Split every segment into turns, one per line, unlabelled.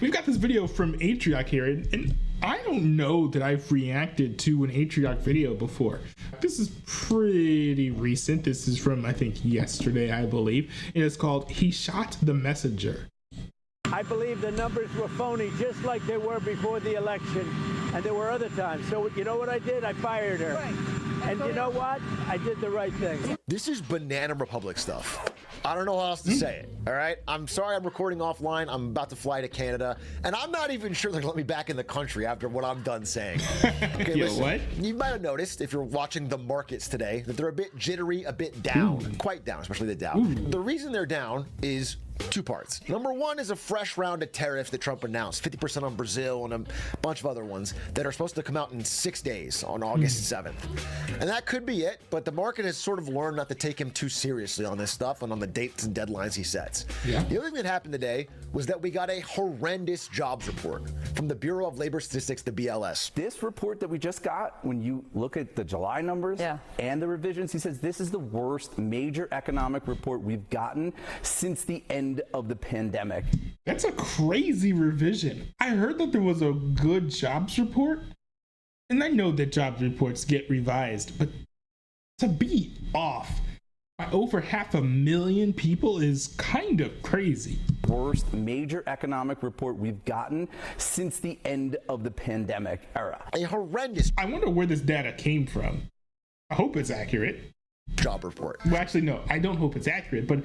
we've got this video from Atrioc here, and I don't know that I've reacted to an Atrioc video before. This is pretty recent. This is from, I think, yesterday, I believe. And it's called He Shot the Messenger.
I believe the numbers were phony, just like they were before the election, and there were other times. So you know what I did? I fired her. Right. And you know what? I did the right thing.
This is Banana Republic stuff. I don't know how else to say it, all right? I'm sorry I'm recording offline. I'm about to fly to Canada, and I'm not even sure they're going to let me back in the country after what I'm done saying. Okay, listen,
what?
You might have noticed, if you're watching the markets today, that they're a bit jittery, a bit down, quite down, especially the Dow. The reason they're down is two parts. Number one is a fresh round of tariffs that Trump announced, 50% on Brazil and a bunch of other ones that are supposed to come out in 6 days on August 7th. And that could be it, but the market has sort of learned not to take him too seriously on this stuff and on the dates and deadlines he sets. The other thing that happened today was that we got a horrendous jobs report from the Bureau of Labor Statistics, the BLS.
This report that we just got, when you look at the July numbers and the revisions, he says this is the worst major economic report we've gotten since the end of the pandemic.
That's a crazy revision. I heard that there was a good jobs report, and I know that jobs reports get revised, but to be off by over 500,000 people is kind of crazy.
Worst major economic report we've gotten since the end of the pandemic era.
A horrendous.
I wonder where this data came from. I hope it's accurate.
Job report.
Well, actually, no, I don't hope it's accurate, but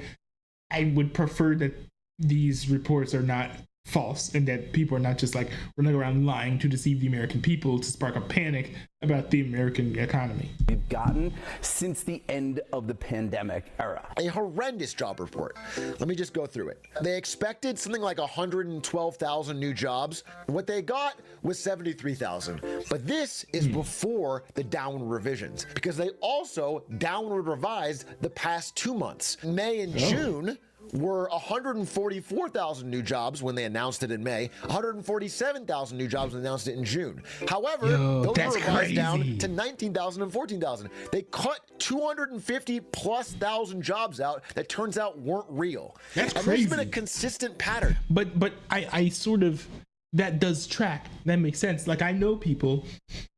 I would prefer that these reports are not false and that people are not just like running around lying to deceive the American people to spark a panic about the American economy.
We've gotten since the end of the pandemic era.
A horrendous job report. Let me just go through it. They expected something like 112,000 new jobs. What they got was 73,000. But this is before the downward revisions, because they also downward revised the past 2 months. May and June were 144,000 new jobs when they announced it in May, 147,000 new jobs when they announced it in June. However, those were revised down to 19,000 and 14,000. They cut 250 plus thousand jobs out that turns out weren't real.
That's
and
crazy.
There's been a consistent pattern.
But I sort of, that does track. That makes sense. Like, I know people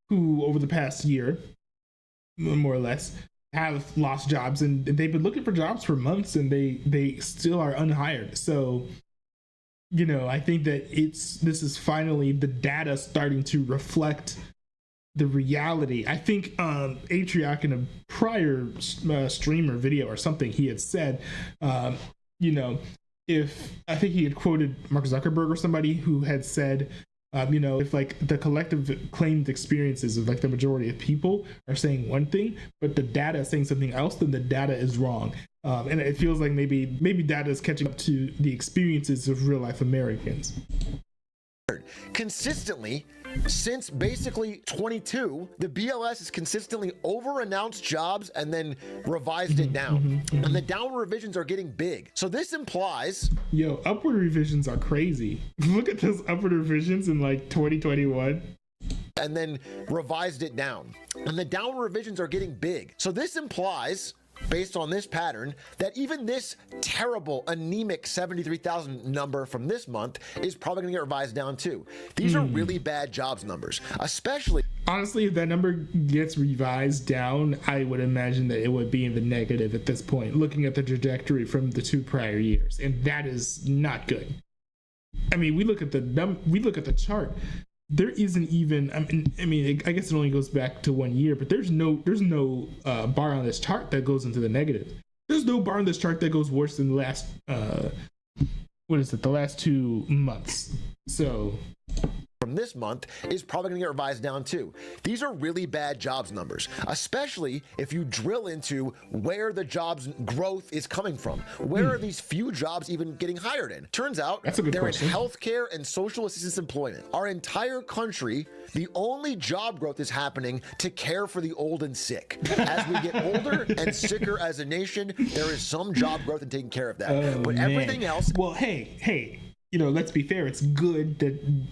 who over the past year, more or less, have lost jobs, and they've been looking for jobs for months, and they still are unhired. So, you know, I think that this is finally the data starting to reflect the reality. I think Atrioc in a prior stream or video or something, he had said, you know, I think he had quoted Mark Zuckerberg or somebody who had said, you know, if like the collective claimed experiences of like the majority of people are saying one thing, but the data is saying something else, then the data is wrong. And it feels like maybe data is catching up to the experiences of real life Americans.
Consistently, since basically 22, the BLS has consistently over-announced jobs and then revised it down. And the downward revisions are getting big. So this implies...
Yo, upward revisions are crazy. Look at those upward revisions in like 2021.
And then revised it down. And the downward revisions are getting big. So this implies, based on this pattern, that even this terrible, anemic 73,000 number from this month is probably going to get revised down too. These are really bad jobs numbers, especially...
Honestly, if that number gets revised down, I would imagine that it would be in the negative at this point, looking at the trajectory from the 2 prior years, and that is not good. I mean, we look at the chart. There isn't even. I mean, I guess it only goes back to 1 year, but there's no bar on this chart that goes into the negative. There's no bar on this chart that goes worse than the last. The last 2 months. So.
From this month is probably going to get revised down too. These are really bad jobs numbers, especially if you drill into where the jobs growth is coming from. Where are these few jobs even getting hired in? Turns out they're in healthcare and social assistance employment. Our entire country, the only job growth is happening to care for the old and sick. As we get older and sicker as a nation, there is some job growth in taking care of that. But everything else...
Well, hey. You know, let's be fair. It's good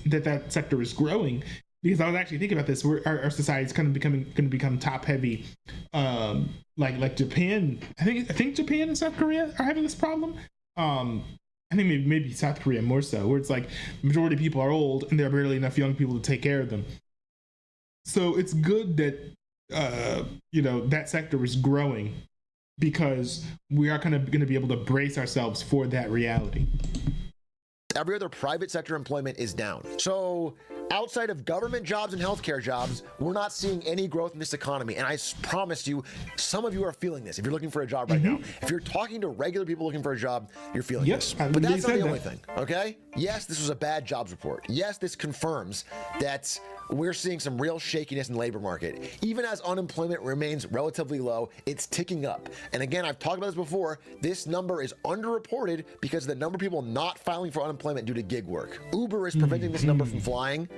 that sector is growing, because I was actually thinking about this. Our society is kind of going to become top heavy, like Japan. I think Japan and South Korea are having this problem. I think maybe South Korea more so, where it's like majority of people are old and there are barely enough young people to take care of them. So it's good that that sector is growing, because we are kind of going to be able to brace ourselves for that reality.
Every other private sector employment is down. So outside of government jobs and healthcare jobs, we're not seeing any growth in this economy. And I promise you, some of you are feeling this if you're looking for a job right now. If you're talking to regular people looking for a job, you're feeling this. But that's not the only thing, okay? Yes, this was a bad jobs report. Yes, this confirms that we're seeing some real shakiness in the labor market. Even as unemployment remains relatively low, it's ticking up. And again, I've talked about this before, this number is underreported because of the number of people not filing for unemployment due to gig work. Uber is preventing this number from flying,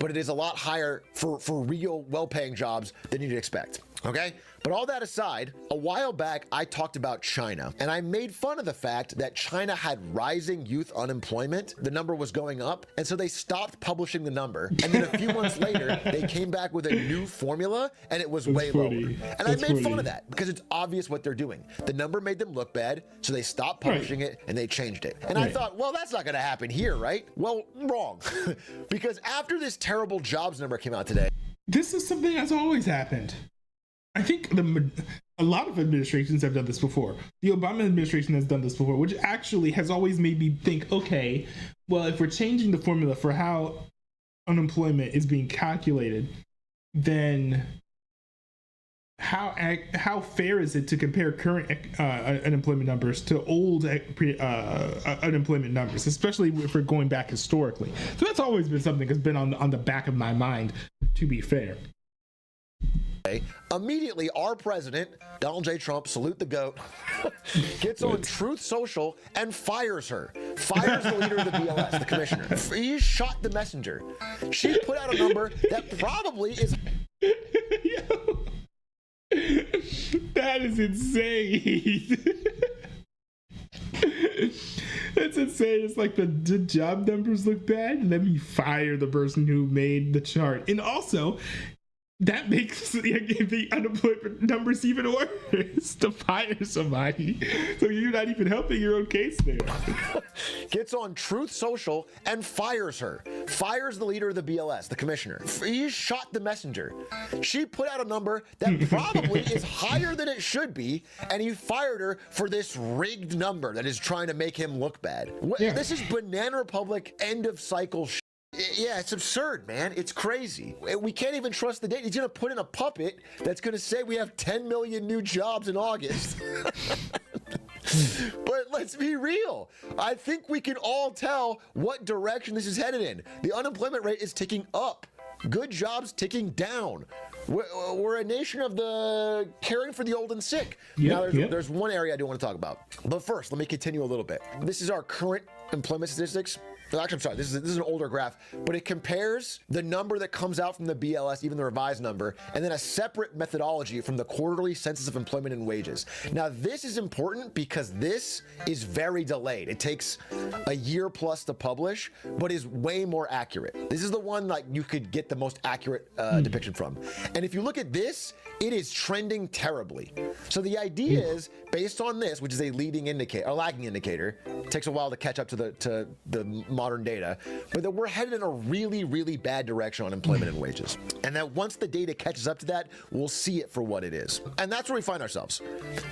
but it is a lot higher for real well-paying jobs than you'd expect, okay? But all that aside, a while back, I talked about China, and I made fun of the fact that China had rising youth unemployment. The number was going up, and so they stopped publishing the number. And then a few months later, they came back with a new formula, and it was way lower. And I made fun of that because it's obvious what they're doing. The number made them look bad, so they stopped publishing it, and they changed it. And I thought, well, that's not going to happen here, right? Well, wrong. Because after this terrible jobs number came out today,
this is something that's always happened. I think a lot of administrations have done this before. The Obama administration has done this before, which actually has always made me think, okay, well, if we're changing the formula for how unemployment is being calculated, then how fair is it to compare current unemployment numbers to old unemployment numbers, especially if we're going back historically? So that's always been something that's been on the back of my mind, to be fair.
Immediately, our president, Donald J. Trump, salute the GOAT, gets on Truth Social and fires her. Fires the leader of the BLS, the commissioner. He shot the messenger. She put out a number that probably is...
Yo, that is insane. That's insane. It's like the job numbers look bad. Let me fire the person who made the chart. And also, that makes the unemployment numbers even worse to fire somebody. So you're not even helping your own case there.
Gets on Truth Social and fires her. Fires the leader of the BLS, the commissioner. He shot the messenger. She put out a number that probably is higher than it should be, and he fired her for this rigged number that is trying to make him look bad. This is Banana Republic end of cycle shit. Yeah, it's absurd, man. It's crazy. We can't even trust the data. He's going to put in a puppet that's going to say we have 10 million new jobs in August. But let's be real. I think we can all tell what direction this is headed in. The unemployment rate is ticking up. Good jobs ticking down. We're a nation of the caring for the old and sick. There's one area I do want to talk about. But first, let me continue a little bit. This is our current employment statistics. Actually, I'm sorry, this is an older graph, but it compares the number that comes out from the BLS, even the revised number, and then a separate methodology from the quarterly census of employment and wages. Now, this is important because this is very delayed. It takes a year plus to publish, but is way more accurate. This is the one like you could get the most accurate depiction from. And if you look at this, it is trending terribly. So the idea is, based on this, which is a leading indicator, a lagging indicator, it takes a while to catch up to the modern data, but that we're headed in a really, really bad direction on employment and wages. And that once the data catches up to that, we'll see it for what it is. And that's where we find ourselves.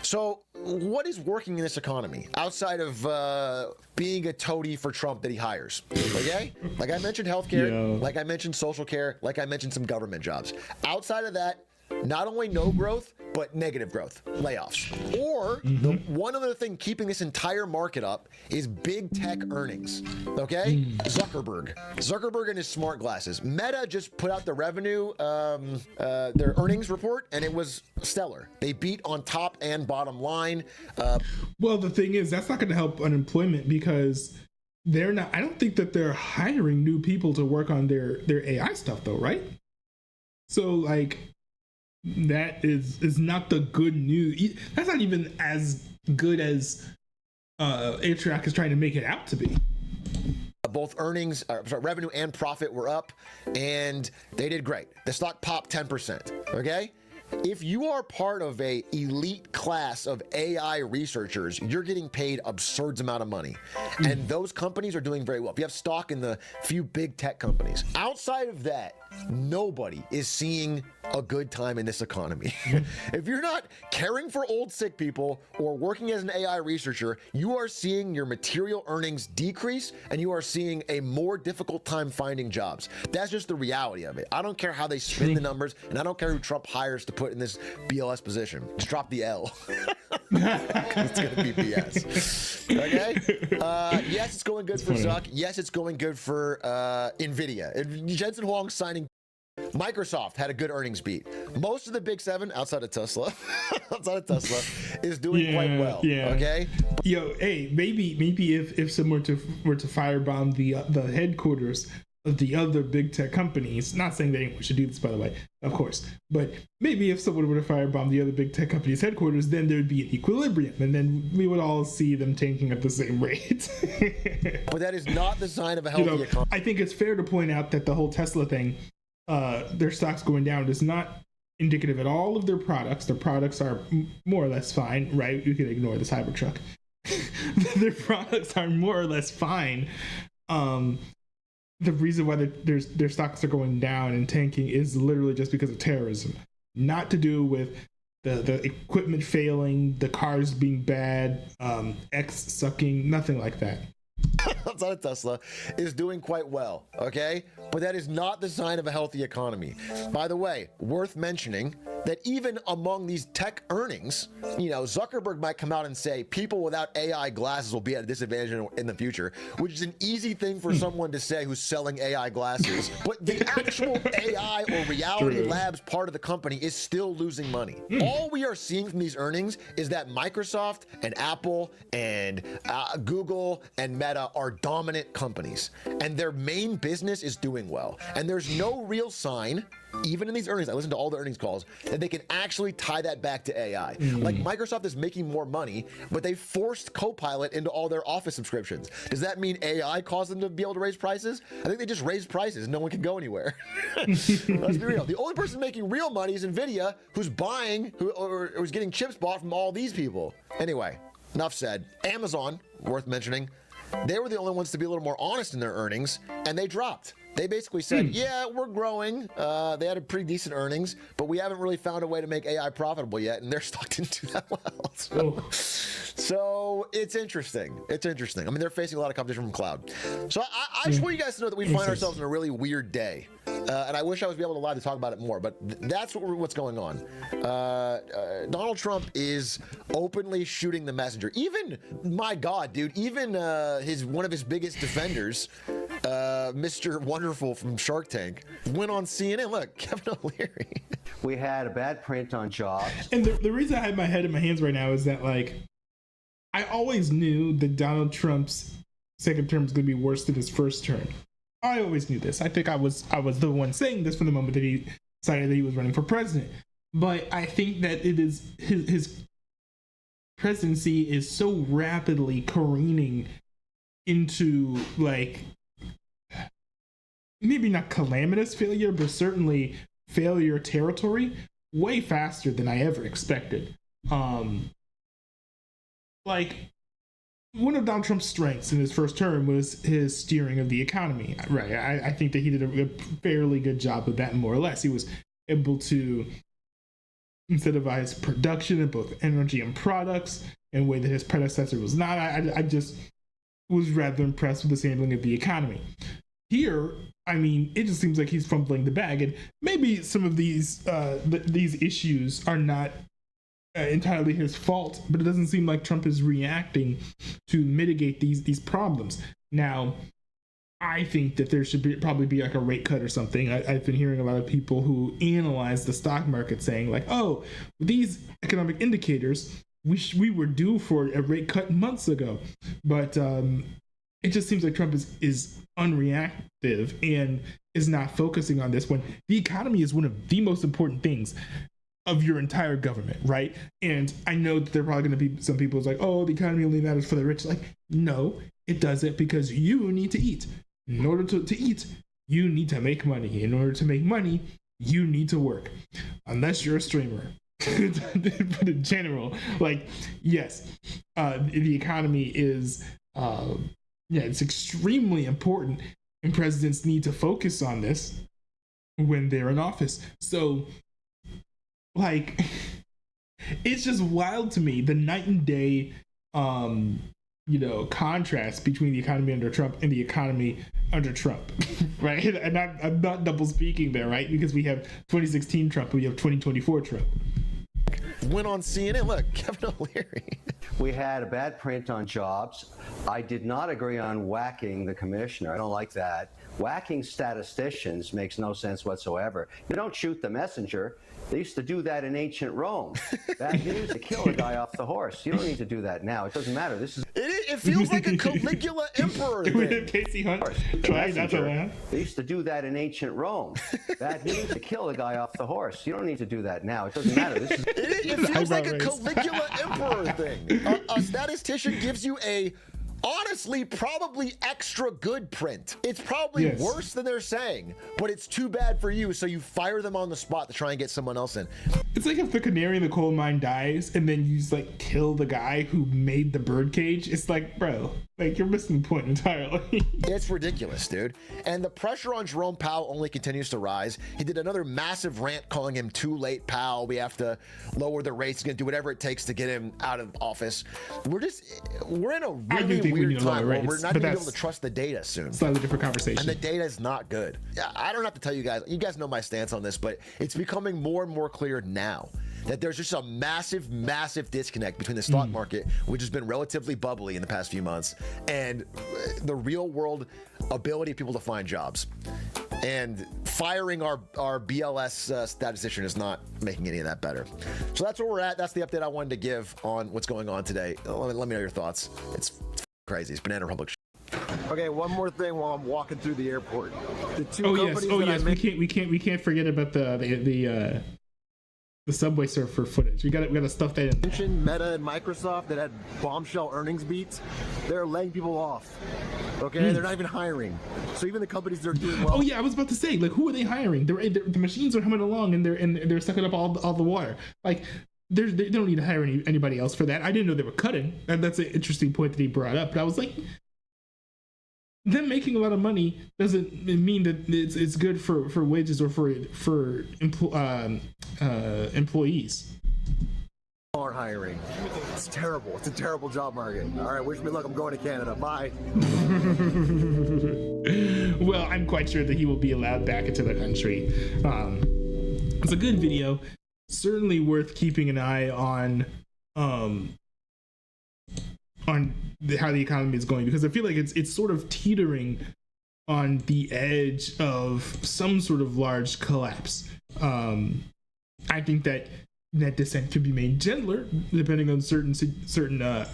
So what is working in this economy outside of being a toady for Trump that he hires? Okay? Like I mentioned healthcare, like I mentioned social care, like I mentioned some government jobs. Outside of that, not only no growth, but negative growth, layoffs. Or the one other thing keeping this entire market up is big tech earnings, okay? Zuckerberg and his smart glasses. Meta just put out the revenue, their earnings report, and it was stellar. They beat on top and bottom line.
Well, the thing is, that's not going to help unemployment because they're not, I don't think that they're hiring new people to work on their AI stuff though, right? So like, that is not the good news. That's not even as good as Atrioc is trying to make it out to be.
Both revenue and profit were up, and they did great. The stock popped 10%, okay? If you are part of a elite class of AI researchers, you're getting paid absurd amount of money. And those companies are doing very well. If you have stock in the few big tech companies. Outside of that, nobody is seeing a good time in this economy. If you're not caring for old sick people or working as an AI researcher, you are seeing your material earnings decrease and you are seeing a more difficult time finding jobs. That's just the reality of it. I don't care how they spin the numbers, and I don't care who Trump hires to put in this BLS position. Just drop the L. It's going to be BS. Okay? Yes, it's going good for Zuck. Yes, it's going good for NVIDIA. Jensen Huang signing. Microsoft had a good earnings beat. Most of the big seven outside of Tesla, is doing quite well. Yeah. Okay.
Yo, hey, maybe if someone were to firebomb the headquarters of the other big tech companies, not saying that anyone should do this, by the way, of course, but maybe if someone were to firebomb the other big tech companies' headquarters, then there'd be an equilibrium, and then we would all see them tanking at the same rate.
But that is not the sign of a healthy economy.
I think it's fair to point out that the whole Tesla thing, their stocks going down is not indicative at all of their products. Their products are more or less fine, right? You can ignore the Cybertruck. Their products are more or less fine. The reason why their stocks are going down and tanking is literally just because of terrorism, not to do with the equipment failing, the cars being bad, X sucking, nothing like that.
Outside of Tesla is doing quite well, okay? But that is not the sign of a healthy economy. By the way, worth mentioning that even among these tech earnings, Zuckerberg might come out and say people without AI glasses will be at a disadvantage in the future, which is an easy thing for someone to say who's selling AI glasses. But the actual AI or Reality Labs part of the company is still losing money. All we are seeing from these earnings is that Microsoft and Apple and Google and Meta are dominant companies, and their main business is doing well. And there's no real sign, even in these earnings, I listened to all the earnings calls, that they can actually tie that back to AI. Like Microsoft is making more money, but they forced Copilot into all their Office subscriptions. Does that mean AI caused them to be able to raise prices? I think they just raised prices. No one can go anywhere. Let's be real. The only person making real money is NVIDIA, who's buying, or who's getting chips bought from all these people. Anyway, enough said. Amazon, worth mentioning, they were the only ones to be a little more honest in their earnings, and they dropped. They basically said, yeah, we're growing. They had a pretty decent earnings, but we haven't really found a way to make AI profitable yet, and their stock didn't do that well. So it's interesting. It's interesting. I mean, they're facing a lot of competition from cloud. So I just want you guys to know that we find ourselves in a really weird day. And I wish I was able to live to talk about it more, but that's what's going on. Donald Trump is openly shooting the messenger. Even, my God, dude, even one of his biggest defenders, Mr. Wonderful from Shark Tank, went on CNN. Look, Kevin O'Leary.
We had a bad print on jobs.
And the reason I have my head in my hands right now is that, like, I always knew that Donald Trump's second term was going to be worse than his first term. I always knew this. I think I was the one saying this from the moment that he decided that he was running for president. But I think that it is his presidency is so rapidly careening into, like, maybe not calamitous failure, but certainly failure territory way faster than I ever expected. Like, one of Donald Trump's strengths in his first term was his steering of the economy. Right. I think that he did a fairly good job of that, more or less. He was able to incentivize production of both energy and products in a way that his predecessor was not. I just was rather impressed with his handling of the economy. Here, I mean, it just seems like he's fumbling the bag, and maybe some of these issues are not entirely his fault, but it doesn't seem like Trump is reacting to mitigate these problems. Now, I think that there should probably be like a rate cut or something. I've been hearing a lot of people who analyze the stock market saying, like, oh, these economic indicators, we were due for a rate cut months ago. But it just seems like Trump is unreactive and is not focusing on this when the economy is one of the most important things of your entire government, right? And I know that there are probably going to be some people who's like, oh, the economy only matters for the rich. Like, no, it doesn't, because you need to eat. In order to eat, you need to make money. In order to make money, you need to work unless you're a streamer. But in general, like, yes, the economy is, it's extremely important, and presidents need to focus on this when they're in office. So, like, it's just wild to me, the night and day, contrast between the economy under Trump and the economy under Trump, right? And I'm not double speaking there, right? Because we have 2016 Trump, we have 2024 Trump.
Went on CNN. Look, Kevin O'Leary.
We had a bad print on jobs. I did not agree on whacking the commissioner. I don't like that. Whacking statisticians makes no sense whatsoever. You don't shoot the messenger. They used to do that in ancient Rome. Bad news, to kill a guy off the horse. You don't need to do that now. It doesn't matter.
It feels like a Caligula emperor thing.
Casey Hunt tried not to laugh.
They used to do that in ancient Rome. Bad news, to kill a guy off the horse. You don't need to do that now. It doesn't matter.
It feels like a Caligula emperor thing. A statistician gives you a honestly probably extra good print. It's probably worse than they're saying, but it's too bad for you, so you fire them on the spot to try and get someone else in.
It's like if the canary in the coal mine dies and then you just like kill the guy who made the bird cage. It's like, bro, like you're missing the point entirely.
It's ridiculous, dude. And the pressure on Jerome Powell only continues to rise. He did another massive rant calling him too late, Powell. We have to lower the rates. He's gonna do whatever it takes to get him out of office. We're in a really weird time where we're not gonna be able to trust the data soon.
Slightly different conversation.
And the data is not good. I don't have to tell you guys know my stance on this, but it's becoming more and more clear now that there's just a massive, massive disconnect between the stock market, which has been relatively bubbly in the past few months, and the real world ability of people to find jobs. And firing our BLS statistician is not making any of that better. So that's where we're at. That's the update I wanted to give on what's going on today. Let me know your thoughts. It's crazy. It's Banana Republic.
Okay, one more thing while I'm walking through the airport. The two
we can't forget about the Subway Surfer footage. We gotta stuff that in.
Mentioned Meta and Microsoft that had bombshell earnings beats. They're laying people off. Okay, they're not even hiring. So even the companies that are doing well.
Oh yeah, I was about to say, like, who are they hiring? The machines are coming along and they're sucking up all the water. Like, they don't need to hire anybody else for that. I didn't know they were cutting, and that's an interesting point that he brought up. But I was like, them making a lot of money doesn't mean that it's good for wages or for employees.
Aren't hiring. It's terrible. It's a terrible job market. All right, wish me luck. I'm going to Canada. Bye.
Well, I'm quite sure that he will be allowed back into the country. It's a good video. Certainly worth keeping an eye on how the economy is going, because I feel like it's sort of teetering on the edge of some sort of large collapse. I think that descent could be made gentler depending on certain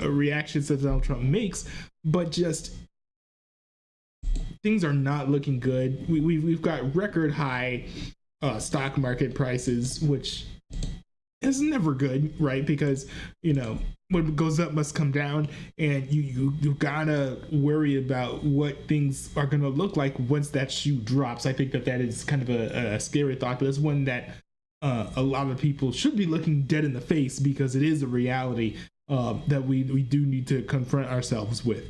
reactions that Donald Trump makes, but just things are not looking good. We've got record high stock market prices, which is never good, right? Because, what goes up must come down, and you gotta worry about what things are gonna look like once that shoe drops. I think that is kind of a scary thought, but it's one that a lot of people should be looking dead in the face, because it is a reality that we do need to confront ourselves with.